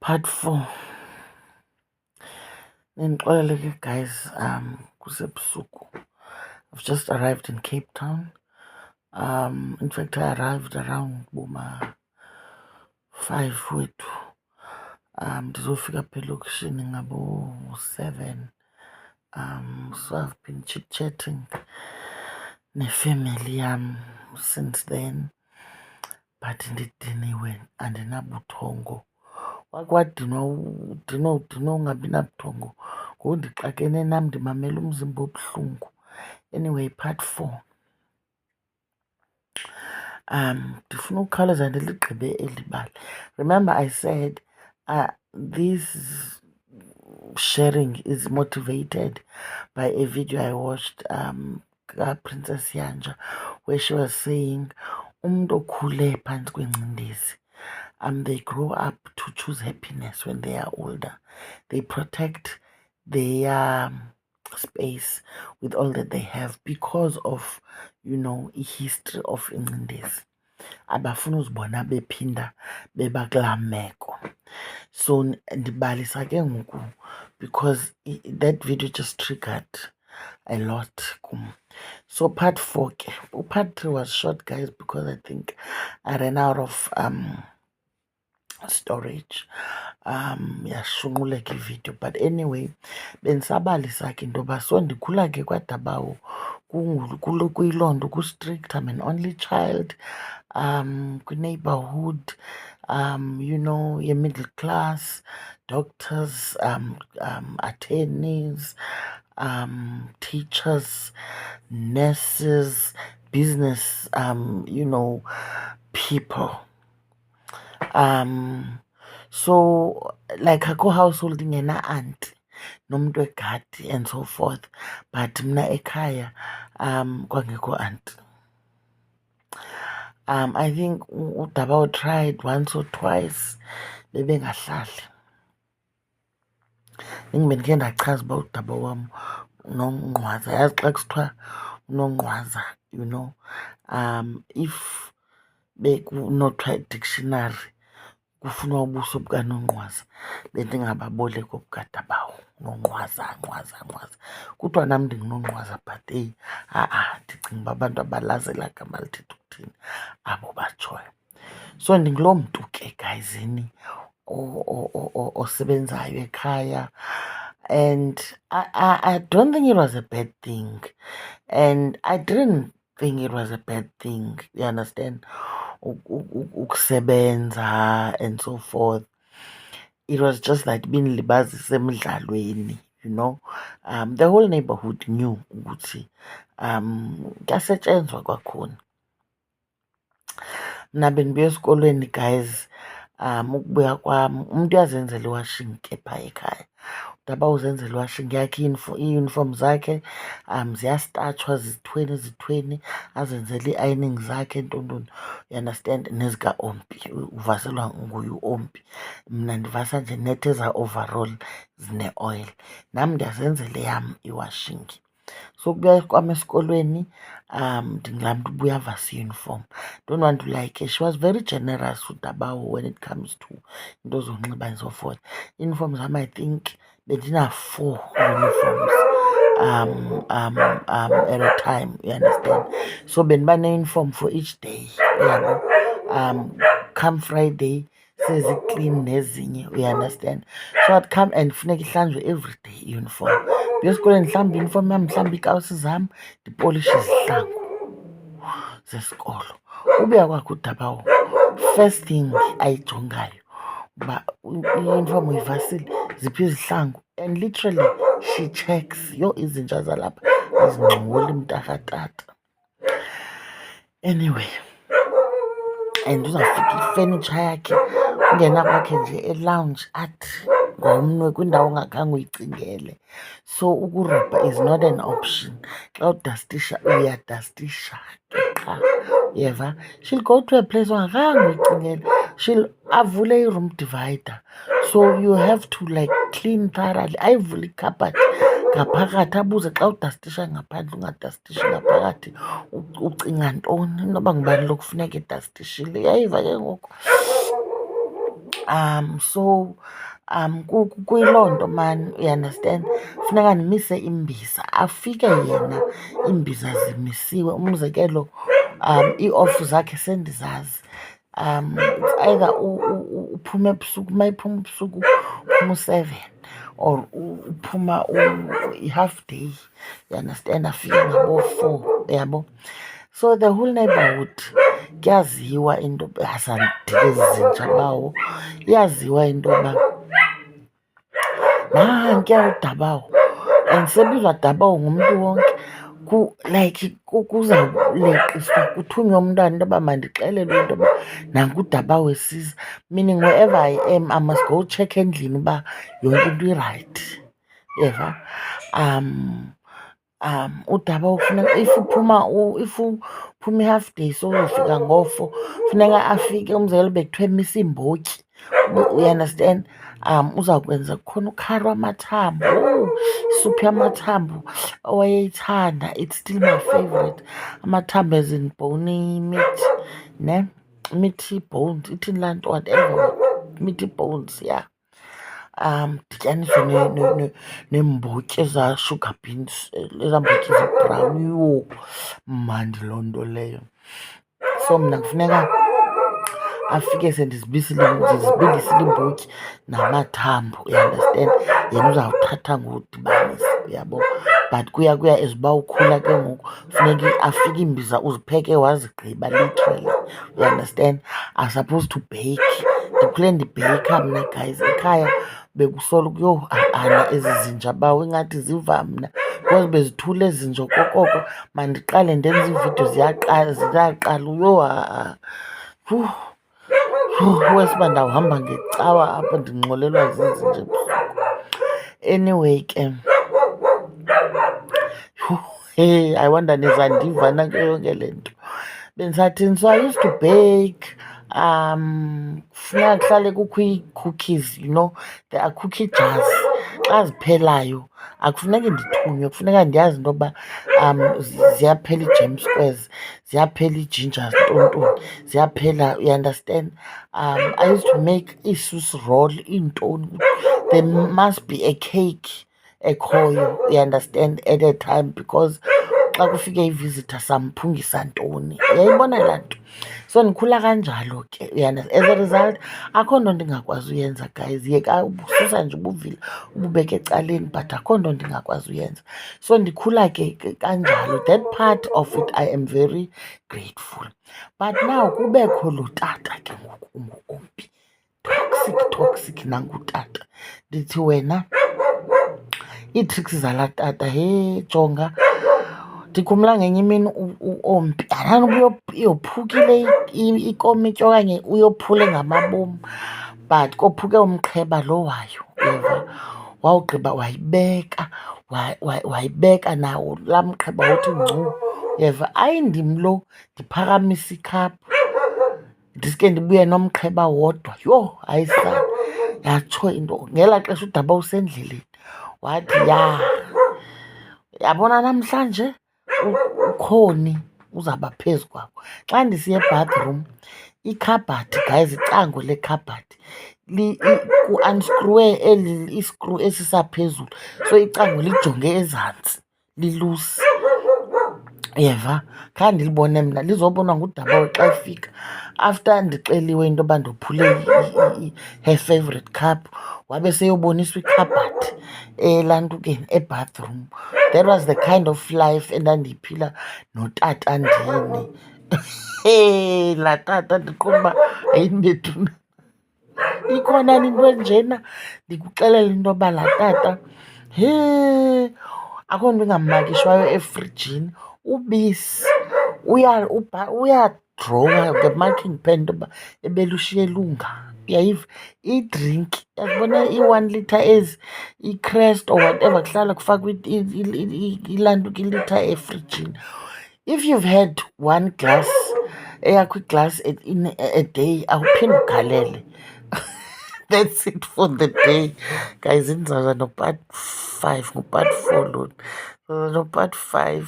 Part 4. Nindixolele ke guys, kusebusuku. I've just arrived in Cape Town. In fact, I arrived around boma 5 wethu. Ndizofika apha elokishini ngabo 7. So I've been chit-chatting nefamily yam since then. But ndidiniwe, andinabuthongo. Wakwadinwa ungabi nabuthongo ngoku ndixakene nam ndimamela umzimba obuhlungu. Anyway, part 4. Ndifuna ukukhawuleza ndiligqibe eli bali. Remember I said this sharing is motivated by a video I watched Princess Yanja, where she was saying umntu okhule phantsi kwengcindezi, they grow up to choose happiness when they are older. They protect their space with all that they have because of, a history of ingcindezi. Abafuna uzibona bephinda beba kulaa meko. So ndibalisa ke ngoku because that video just triggered a lot kum. So part 4 ke. Part 3 was short, guys, because I think I ran out of storage. Yashunquleka ivideo, but anyway, bendisabalisa ke into yoba so ndikhula ke kwaDabawo kuyiloo nto ku-strict. I'm an only child kwi-neighborhood, ye-middle class, doctors, attorneys, teachers, nurses, business, people. So like akho household ingena aunt nomuntu wegadi and so forth, but mna ekhaya kwangekho aunt. I think uDabawo tried once or twice, bebengahlali. Bendikhe ndachaza uba uDabawo wam unongqwaza. Yazi xa kusithiwa unongqwaza, if bekunothiwa dictionary kufunwa ubuso bukanongqwaza, bendingababoleka obukaDabawo. Nongqwaza, ngqwaza. Kuthiwa nam ndingunongqwaza, but ndicinga uba abantu abalazela gama lithetha ukuthini abo batshoyo. So ndinguloo mntu ke guyzini osebenzayo ekhaya, and I don't think it was a bad thing, and I didn't think it was a bad thing, you understand, ukusebenza and so forth. It was just like binilibazisa emidlalweni, the whole neighborhood knew ukuthi kuyasetshenzwa kwakhona. Mna bendibuya esikolweni, guys, ukubuya kwam umntu uyazenzela iwashing ke phaa ekhaya. uDabawo uzenzela iwashing yakhe, iiyunifomu zakhe ziyastachwa zithweni, azenzele ii-ironing zakhe, ntontoni, you understand, nezika-Ompi, uvaselwa nguye u-Ompi. Mna ndivasa nje net eza-overall zine-oil. Nam ndiyazenzela eyam iwashing. So ukubuya kwam esikolweni, ndingulaa mntu ubuya avasa iyunifomu. Don't want to like, she was very generous uDabawo when it comes to into zonxiba and so forth. Uniforms zam, I think bendina-4 uniforms at a time, you understand. So bendiba ne-uniform for each day, uyabo. Come Friday seziclean nezinye, you understand. So I'd come and funeka ihlanjwe every day i-uniform. Ndibuya esikolweni ndihlamba i-uniform yam, ndihlamba iikawusi zam, ndipolishe izihlangu zesikolo. Ubuya kwakhe uDabawo, first thing ayijongayo uba i-uniform uyivasile, ziphi izihlangu, and literally she checks, izinja zalapha azingxoli mntakatata. Anyway, and uzawufika ifenitsha yakhe, ungena kwakhe nje elounge athi ngomnwe kwindawo ongakhange uyicingele. So ukurobha is not an option. Xa udastisha uyadastisha ke qha, uyeva. She'll go to a place ongakhange uyicingele. She'll avule i-room divider, so you have to like clean thoroughly. Ayivule ikhabhathi ngaphakathi, abuze xa udastisha ngaphandle ungadastishi ngaphakathi ucinga ntoni, noba ngubani lokufuneka edastishile. Uyayiva ke ngoku? So kuyiloo nto man, you understand, funeka ndimise imbiza, afike yena imbiza zimisiwe. Umzekelo, ii-off zakhe sendizazi. It's either uphuma ebusuku, uma iphuma ebusuku uphuma u-7 or uphuma i-half day, you understand, afike ngabo-4, yabo. So the whole neighborhood kuyaziwa into azandikezi zinja bawo, iyaziwa into yoba nankuya uDabawo, and sebizwa Dabawo ngumntu wonke. Like kuzawuleqiswa kuthunywe umntwana into yoba mandixelelwe into yoba nanku uDabawo esiza, meaning wherever I am I must go check endlini uba yonke into irayithi, yeva. uDabawo funeka if uphuma i-half day sowuzofika ngo-4, funeka afike, umzekelo bekuthiwa emisa iimbotyi, you understand. Uzawukwenza kukhona ukhari wamathambo, isuphu yamathambo owayeyithanda. It's still my favorite. Amathambo as in bony meat, ne? Meaty bones, ithini laa nto, whatever, meaty bones, yeah. Dityaniswe neembotyi ezaa sugar beans, ezaa mbotyi zibhrawuni. Yho, mandi loo nto leyo. So mna kufuneka afike sendizibilisile iimbotyi namathambo, you understand. Yena uzawuthatha ngodibanisa, uyabo. But kuya as uba ukhula ke ngoku, funeka afike iimbiza uzipheke wazigqiba, literally, you understand. I'm supposed to bake. Ndikhule ndibheyikha mna, guys. Ekhaya bekusoloko yho ana ezi zinja bawo ingathi ziva mna, because bezithule ezi zinja okokoko. Mandiqale ndenze iividiyo ziyaqala, yho wesiba ndawuhamba ngecawa apho ndingxolelwa zizinja ebusuku. Anyway ke, hey, I wonder nizandiva na kuyo yonke le nto. Bendisathini, so I used to bake. Kufuneka kuhlale kukho ii-cookies, you know, there are cookie jars. Xa ziphelayo akufuneki ndithunywe, kufuneka ndiyazi into yoba ziyaphela ii-jam squares, ziyaphela ii-gingers, ntontoni, ziyaphela, you understand. I used to make ii-Swiss roll, iintoni. There must be a cake ekhoyo, you understand, at a time, because xa kufike ivisitor samphungisa ntoni, uyayibona laa nto. So ndikhula kanjalo ke, uyanda. As a result, akho nto ndingakwazi uyenza, guys. Yeka ubususa nje ubuvila ububeke ecaleni, but akho nto ndingakwazi uyenza. So ndikhula ke kanjalo. That part of it I am very grateful. But now kubekho lo tata ke ngoku ungu-Ompi, toxic nangutata. Ndithi wena, ii-tricks zalaa tata, he jonga. Ndikhumbula ngenye imini u-Ompi andani uyophukile ikomityi okanye uyophule ngamabomu, but kophuke umqheba lo wayo, yeva. Wawugqiba wayibeka nawo laa mqheba wothi ngcu, yeva. Ayindim lo ndiphakamisa ikhaphu ndiske ndibuye nomqheba wodwa. Yho, hayisana, yatsho into. Ngelaa xesha uDabawo usendleleni wathi, yabona namhlanje ukhoni uzawuba phezu kwakho. Xa ndisiya ebathroom, ikhabhathi, guys, icango lekhabhathi ku-unskruwe iskru esisaphezulu, so icango lijonge ezantsi, lilusi, yeva. Khange ndilibone mna, lizobonwa nguDabawo xa efika after ndixeliwe into yoba ndophule her favourite cup. Wabe seyoboniswa ikhabhathi elantukeni, ebathroom. That was the kind of life endandiyiphila notata ndini. Hey, laa tata ndiqonda uba ayinibethuna, ikhona into enjena. Ndikuxelela into yoba laa tata, he, akho nto ingamakishwayo efrijini. Ubisi uyadrowa nge-marking pen into yoba ebelushiye lunga, uyayiva. Idrinki, yazibona ii-1 litre ezi, iCrest or whatever, kuhlala kufakwe ilantuka ilitha efrijini. If you've had 1 glass, eyakho iglass in a day, awuphinde ugalele. That's it for the day, guys. Ndizaza no-part 5, ngo-part 4 lona. Ndizaza no-part 5.